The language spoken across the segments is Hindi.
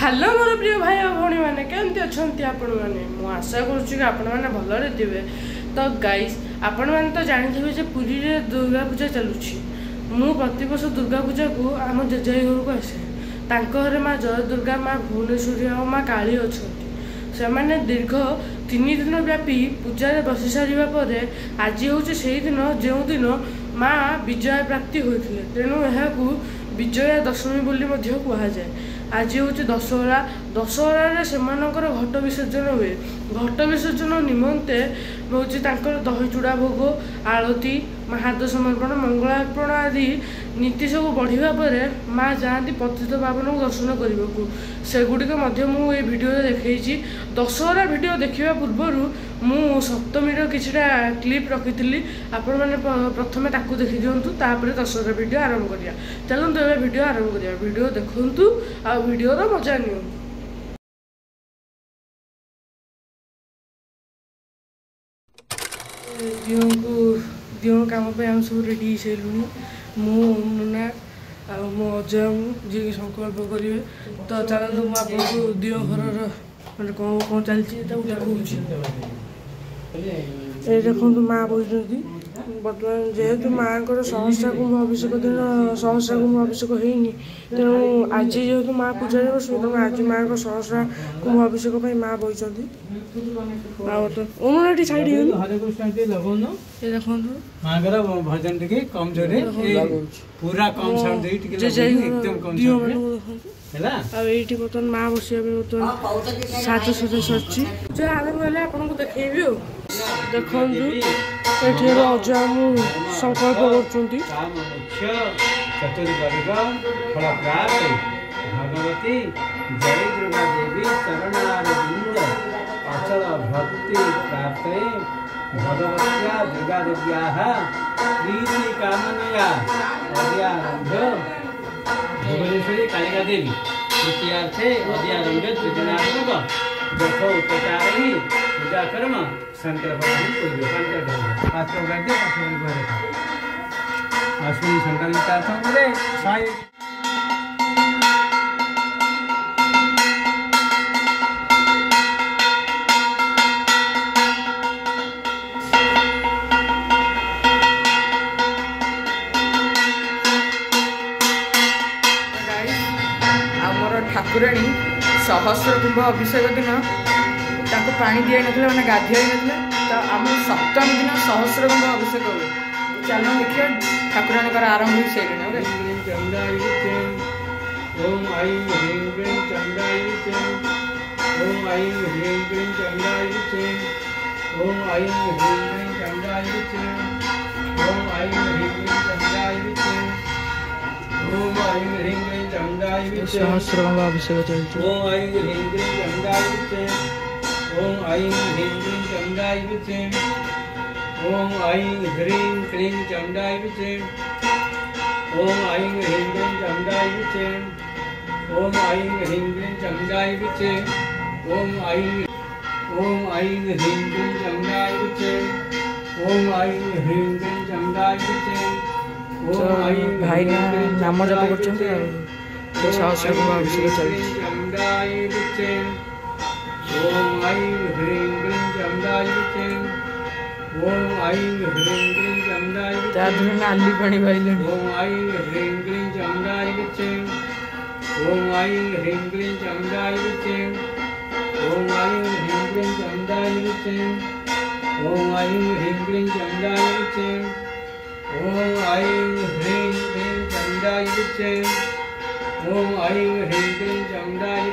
हेलो मोर प्रिय भाई और भौणी मैंने केमती अच्छा आपण मैंने मु आशा करें भलरे थे। तो गाइस आपण मैंने तो जानते जे पुरी रे दुर्गा पूजा चलुची। मु प्रतिवर्ष दुर्गा पूजा को आम जेजाई घर को आसे। घर माँ जय दुर्गा माँ भुवनेश्वरी और माँ काली अच्छा से मैंने दीर्घ 3 दिन व्यापी पूजा बसी सारापर आज हूँ से दिन जो दिन माँ विजय प्राप्ति होते तेणु यह विजया दशमी बोली कहुए। आज हूँ दशहरा। दशहरा से घट विसर्जन हुए। घट विसर्जन निमंते हूँ दही चूड़ा भोग आलती महाद समर्पण मंगलार्पण आदि नीति सब बढ़िया पर माँ जाती पतित पावन को दर्शन करने को सेगुड़िक मुझे भिडियो देखी। दशहरा भिडियो देखा पूर्वर मु सप्तमीर किछिटा क्लिप रखी आपण मैंने प्रथम ताकू देखी दिंतु तापर दशहरा भिडियो आरंभ करिया। चलते ए भिडियो आरंभ करिया। भिडियो देखु आ भिडियोर मजा नि दियों काम पे हम सब रेडी सारूँ। मुना आ मो अजय जी संकल्प करेंगे। तो चलते मुझे दियों घर मैंने कौन कौन चलती ये देखो माँ बोलती बर्तमान जेहेतु माँ को सहस्रा कुंभ अभिषेक दिन सहस्रा कुंभ अभिषेक होनी तेणु आज जेहेतु माँ पूजा बस तेणु आज माँ को सहस्रा कुंभ अभिषेक माँ बोलती उन्होंने छाड़ी ये देखो माँ भजन टे कम जोरे पूरा कम साउंड एकदम कम ये बर्तमान माँ बसिया बर्तमान साज सजा सर जो आरंभ है आपको देखी देखु ये अजय संकल्प कर भगवती जय दुर्गा देवी चरणारविंद अचल भक्ति प्राप्त भगवत्या दुर्गा देव्याः प्रीति कामनया अद्यारंभ भुवनेश्वरी कालिका देवी तृतीयार्थे अद्यारंभ तृतीयात्मक दश उपचारिणी पूजा कर्म शंकर अश्विनी शंकर ठाकुराणी सहस्र कुंभ अभिषेक दिन ताको पानी दिया ना मैंने गाधिया ना तो आम सप्तमी दिन सहस्र कुंभ अभिषेक हुए। चल देखिए ठाकुराणी आरंभ हो सारे ओम ऐं ह्रीं क्लीं चंडाय ओम ऐं ह्रीं क्लीं चंडाय ओम ऐं ह्रीं क्लीं चंडाय ओम ऐं ह्रीं क्लीं चंडाय ओम ऐं ह्रीं क्लीं चंडाय सहस्रकुंभ अभिषेक चलती। ओम ऐं ह्रीं क्लीं चंडाय ओम ऐं ह्रीं क्लीं चंडाय ओम ऐं ह्रीं क्लीं चंडाय ओम ऐं ह्रीं क्लीं चंडाय ओम ऐं ह्रीं क्लीं चंडाय ओम ऐं ह्रीं क्लीं चंडाय ओम ऐं ह्रीं क्लीं चंडाय भाई नाम जप कर सहस्रकुंभ अभिषेक चलती। ओम ऐं ह्रीं क्लीं चंडाय ओम ऐं ह्रीं क्लीं चंडाय नाली पानी भाई ओम ऐं ह्रीं क्लीं चंडाय ओम ऐं ह्रीं क्लीं चंडाय ओम ऐं ह्रीं क्लीं चंडाय ओम ऐं ह्रीं क्लीं चंडाय ओम ऐं ह्रीं क्लीं चंडाय ओम ऐं ह्रीं क्लीं चंडाय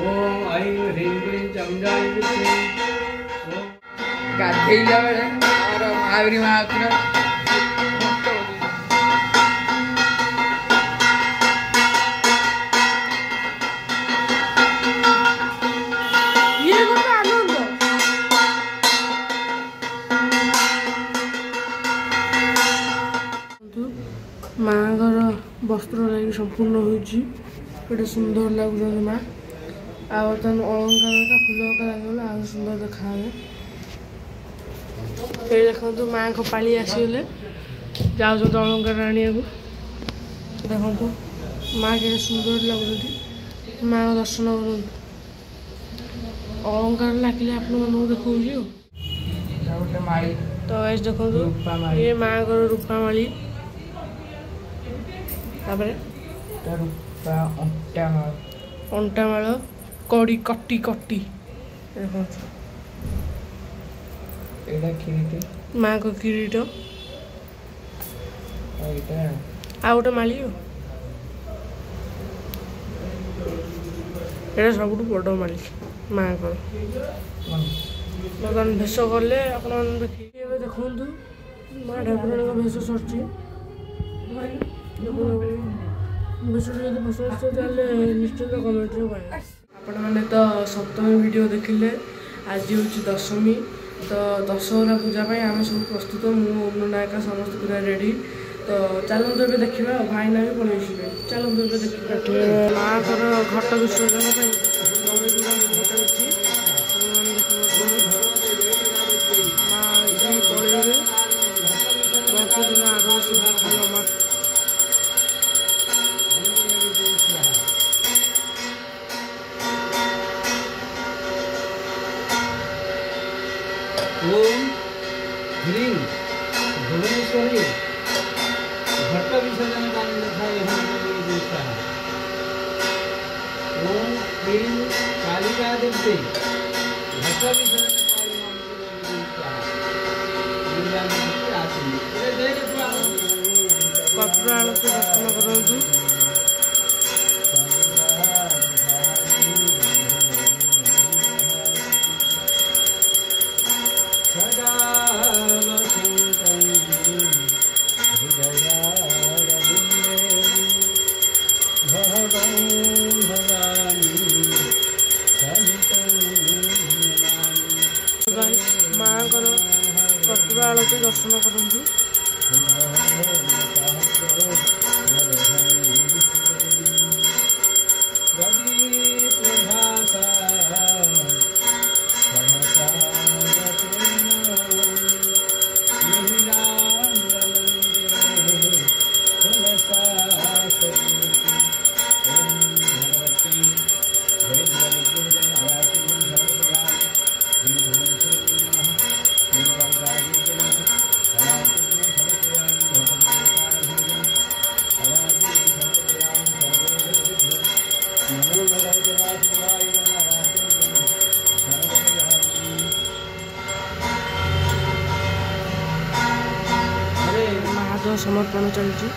ओम ऐं ह्रीं क्लीं चंडाय गाधेला बेले और महावीर माँ माँ घर वस्त्र लगे संपूर्ण होते सुंदर लगुच माँ आर्तन अलंकार फूल लगे आ सुंदर देखा ये देखो माँ को पाली आसीगले जाऊँ अलंकार आने देखो माँ के सुंदर लगुच माँ दर्शन करूँ अलंकार लागिले आपण मानू देखौछि गोटे माली तो गाइस देखो रूपा माली ये माँ को रूपा माली तापर रूपा अंटा माल कड़ी कटी कटी देखो एटा किरीटी माँ को किरीट एटा आ गोटे माली एटा सब बड़ माली माँ को बर्तमान भेष कले आपण देखिए देखु माँ ठाकुराणी भेष सर भेष जब पसंद निश्चित कमेंट आपण मैंने तो सप्तमी वीडियो देखिले आज हूँ दशमी तो दशहरा पूजा आम सब प्रस्तुत मुनायका समस्त पूरा रेडी तो चलते ए देखा भाईना भी पलि चलते ए देखिए माँ को घट विसर्जन ओम ह्रीं भुवनेश्वरी घट विसर्जन काल लिखा है। ओम ह्रीं कालिका देवी घट विसर्जन कपूर आलू से दर्शन करूँ माँ को कपूर आलू से दर्शन करूँ महादेव समर्पण चलती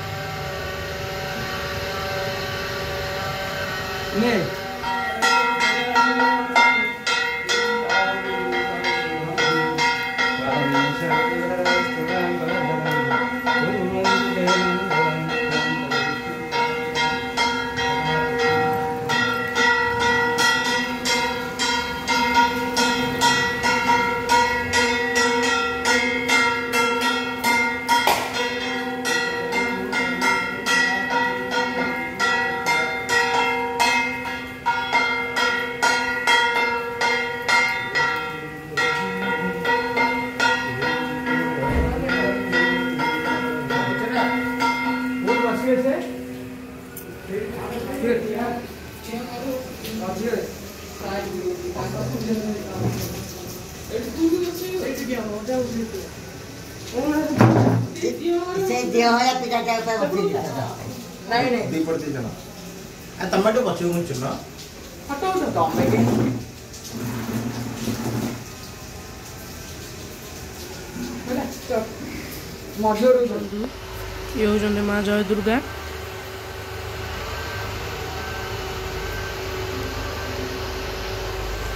टमाटो बच्चे ये होचंदे माँ जय दुर्गा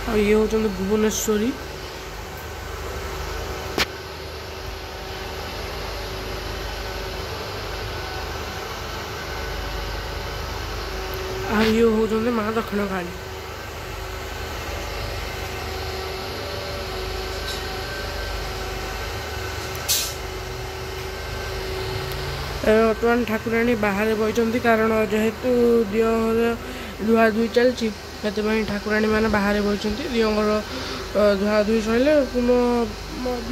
और ये होचंदे भुवनेश्वरी और ये होचंदे माँ दक्षिण काली बर्तमान ठाकुराणी बाहर बही कारण जेहेतु दिह धुआ धुई चलती ठाकुराणी मैंने बाहर बही दिहर धुआ धुई सर पुनः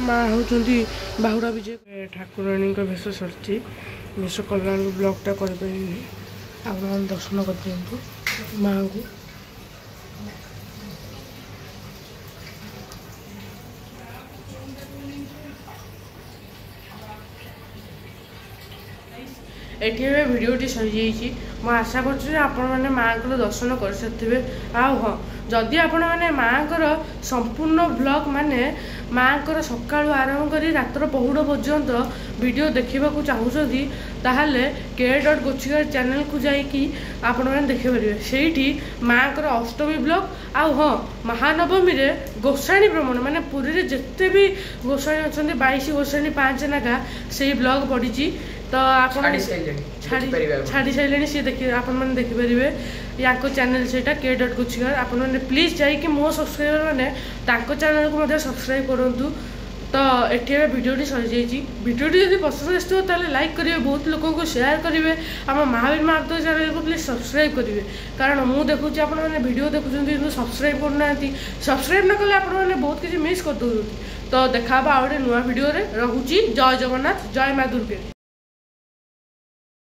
माँ होती बाहुड़ा विजय ठाकुराणी भेष सरी भेष कला ब्लगटा कर दर्शन कर दिखाँ माँ को। एठी ए वीडियोटी सरी जाइए मु आशा कर आपण मैंने माँ को दर्शन कर सकते आउ हाँ जदि आपण मैंने माँ को संपूर्ण ब्लॉग माने माँ को सका आरंभ कर रातर पहुड़ पर्यंत वीडियो देखा चाहूँगी ताहले के.गोचिगर चैनल को जाकि आपण मैंने देखिपारे से माँ को अष्टमी ब्लॉग आउ हाँ महानवमी रे गोसाणी भ्रमण माने पुरी रे जिते भी गोसाणी अच्छा 22 गोसाणी 5 नागा से ब्लॉग पड़ी तो आप छाड़ी सारे सी देखिए आपण मैंने देखिपारे या चैनल से के.गोचिगर आपण मैंने प्लीज जाकि मो सब्सक्राइबर मैंने चैनल को सब्सक्राइब करूँ तो ये वीडियोटी सरी जाइए वीडियोटी जब पसंद आसो लाइक करेंगे बहुत लोगों को शेयर करेंगे आम महावीर महातो चैनल को प्लीज सब्सक्राइब करेंगे कारण मुझे देखुची आप वीडियो देखुं सब्सक्राइब करना सब्सक्राइब न कले आपने बहुत किसी मिस कर दौरान तो देखा आउ गोटे नुआ वीडियो रोची जय जगन्नाथ जय माँ दुर्गे।